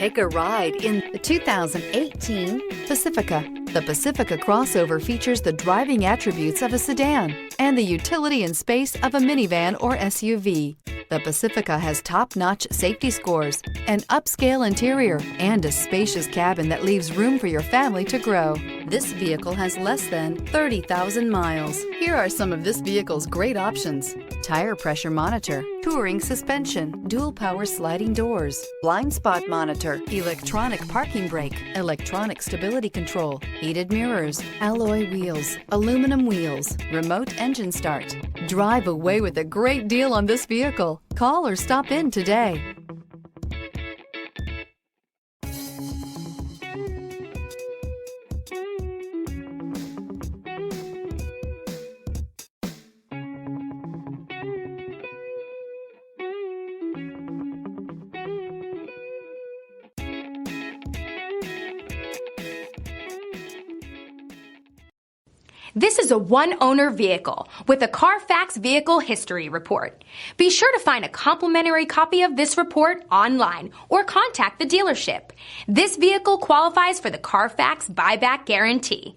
Take a ride in the 2018 Pacifica. The Pacifica crossover features the driving attributes of a sedan and the utility and space of a minivan or SUV. The Pacifica has top-notch safety scores, an upscale interior, and a spacious cabin that leaves room for your family to grow. This vehicle has less than 30,000 miles. Here are some of this vehicle's great options: tire pressure monitor, touring suspension, dual power sliding doors, blind spot monitor, electronic parking brake, electronic stability control, heated mirrors, alloy wheels, aluminum wheels, remote engine start. Drive away with a great deal on this vehicle. Call or stop in today. This is a one-owner vehicle with a Carfax Vehicle History Report. Be sure to find a complimentary copy of this report online or contact the dealership. This vehicle qualifies for the Carfax Buyback Guarantee.